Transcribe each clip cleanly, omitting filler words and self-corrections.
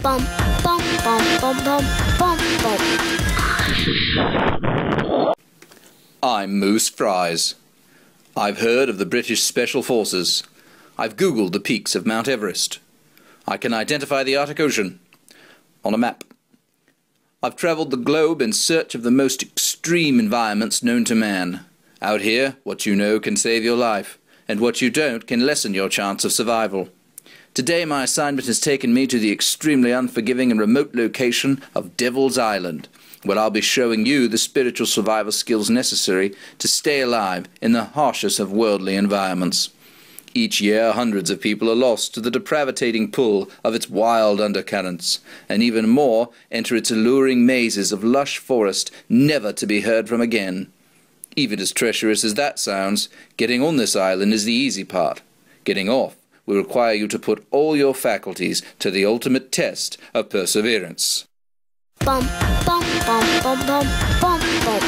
Bum, bum, bum, bum, bum, bum, bum. I'm Moose Fries. I've heard of the British Special Forces. I've Googled the peaks of Mount Everest. I can identify the Arctic Ocean on a map. I've travelled the globe in search of the most extreme environments known to man. Out here, what you know can save your life, and what you don't can lessen your chance of survival. Today my assignment has taken me to the extremely unforgiving and remote location of Devil's Island, where I'll be showing you the spiritual survival skills necessary to stay alive in the harshest of worldly environments. Each year hundreds of people are lost to the depravitating pull of its wild undercurrents, and even more enter its alluring mazes of lush forest never to be heard from again. Even as treacherous as that sounds, getting on this island is the easy part. Getting off will require you to put all your faculties to the ultimate test of perseverance. Bum, bum, bum, bum, bum, bum, bum.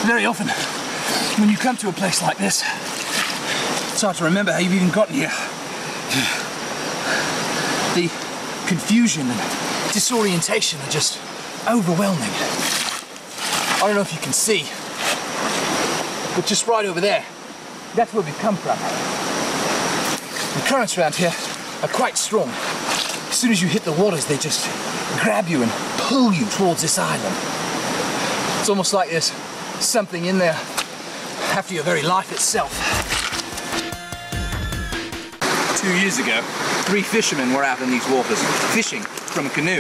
Very often, when you come to a place like this, it's hard to remember how you've even gotten here. The confusion and disorientation are just overwhelming. I don't know if you can see, but just right over there, that's where we've come from. The currents around here are quite strong. As soon as you hit the waters, they just grab you and pull you towards this island. It's almost like there's something in there after your very life itself. 2 years ago, 3 fishermen were out in these waters, fishing from a canoe.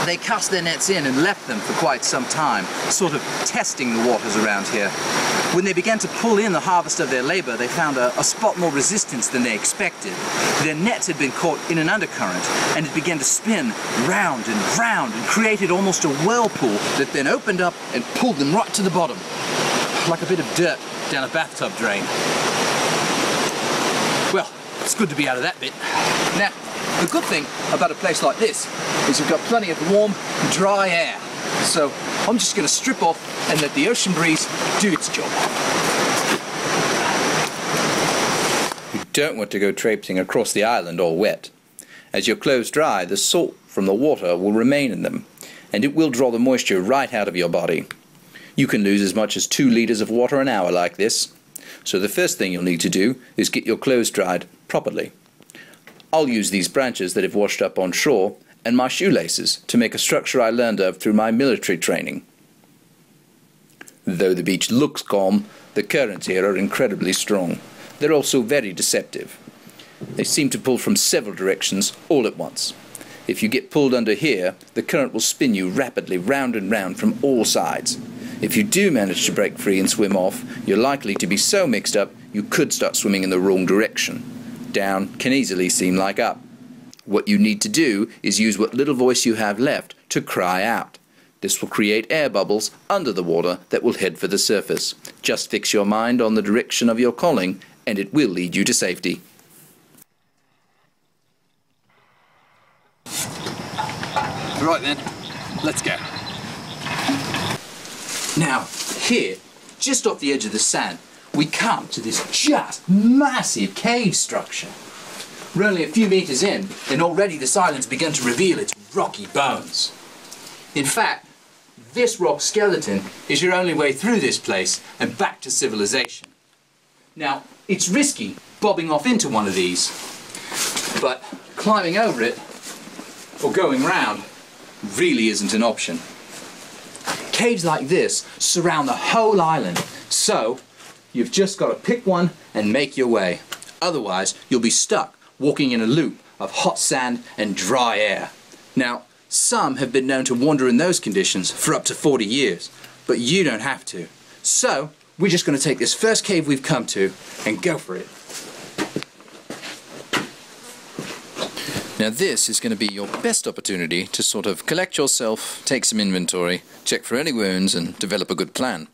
They cast their nets in and left them for quite some time, sort of testing the waters around here. When they began to pull in the harvest of their labor, they found a spot more resistance than they expected. Their nets had been caught in an undercurrent, and it began to spin round and round and created almost a whirlpool that then opened up and pulled them right to the bottom, like a bit of dirt down a bathtub drain. Well, it's good to be out of that bit. Now, the good thing about a place like this is you've got plenty of warm, dry air. So I'm just going to strip off and let the ocean breeze do its job. You don't want to go traipsing across the island all wet. As your clothes dry, the salt from the water will remain in them, and it will draw the moisture right out of your body. You can lose as much as 2 litres of water an hour like this. So the first thing you'll need to do is get your clothes dried properly. I'll use these branches that have washed up on shore and my shoelaces to make a structure I learned of through my military training. Though the beach looks calm, the currents here are incredibly strong. They're also very deceptive. They seem to pull from several directions all at once. If you get pulled under here, the current will spin you rapidly round and round from all sides. If you do manage to break free and swim off, you're likely to be so mixed up you could start swimming in the wrong direction. Down can easily seem like up. What you need to do is use what little voice you have left to cry out. This will create air bubbles under the water that will head for the surface. Just fix your mind on the direction of your calling and it will lead you to safety. Right then, let's go. Now, here, just off the edge of the sand, we come to this just massive cave structure. We're only a few meters in, and already the island's begun to reveal its rocky bones. In fact, this rock skeleton is your only way through this place and back to civilization. Now, it's risky bobbing off into one of these, but climbing over it, or going round, really isn't an option. Caves like this surround the whole island, so you've just got to pick one and make your way. Otherwise, you'll be stuck walking in a loop of hot sand and dry air. Now, some have been known to wander in those conditions for up to 40 years, but you don't have to. So, we're just going to take this first cave we've come to and go for it. Now this is going to be your best opportunity to sort of collect yourself, take some inventory, check for any wounds and develop a good plan.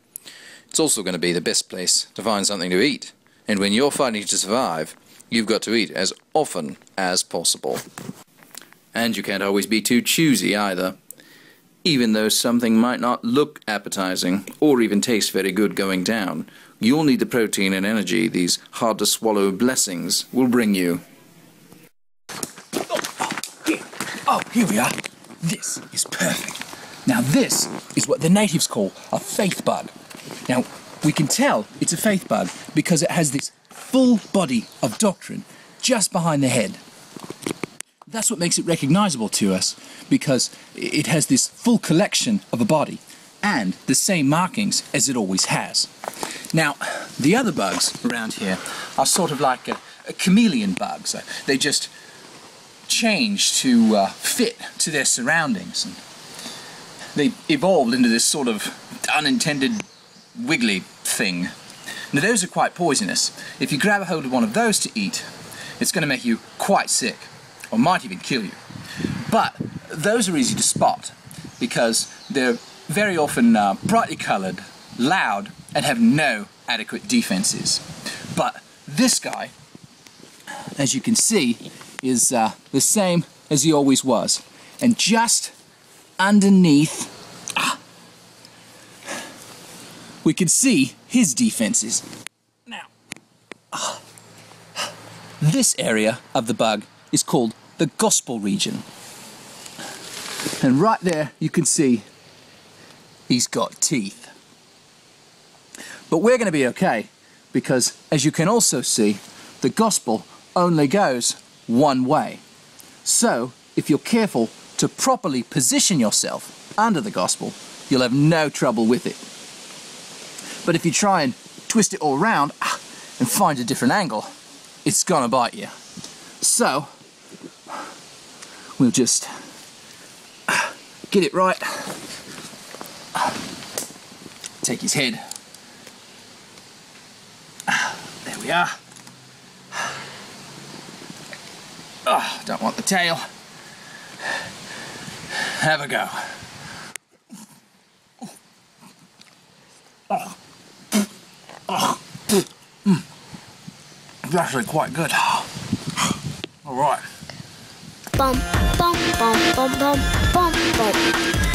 It's also going to be the best place to find something to eat. And when you're fighting to survive, you've got to eat as often as possible. And you can't always be too choosy either. Even though something might not look appetizing or even taste very good going down, you'll need the protein and energy these hard-to-swallow blessings will bring you. Here we are. This is perfect. Now this is what the natives call a faith bug. Now, we can tell it's a faith bug because it has this full body of doctrine just behind the head. That's what makes it recognizable to us, because it has this full collection of a body and the same markings as it always has. Now, the other bugs around here are sort of like a chameleon bugs. They just change to fit to their surroundings. And they evolved into this sort of unintended wiggly thing. Now, those are quite poisonous. If you grab a hold of one of those to eat, it's going to make you quite sick, or might even kill you. But those are easy to spot because they're very often brightly coloured, loud, and have no adequate defences. But this guy, as you can see, is the same as he always was. And just underneath, we can see his defences. Now, this area of the bug is called the gospel region. And right there you can see he's got teeth. But we're going to be okay because, as you can also see, the gospel only goes one way. So if you're careful to properly position yourself under the gospel, you'll have no trouble with it. But if you try and twist it all around and find a different angle, it's gonna bite you. So we'll just get it right. Take his head. There we are. Oh, don't want the tail. Have a go. It's actually quite good. All right. Bum, bum, bum, bum, bum, bum, bum.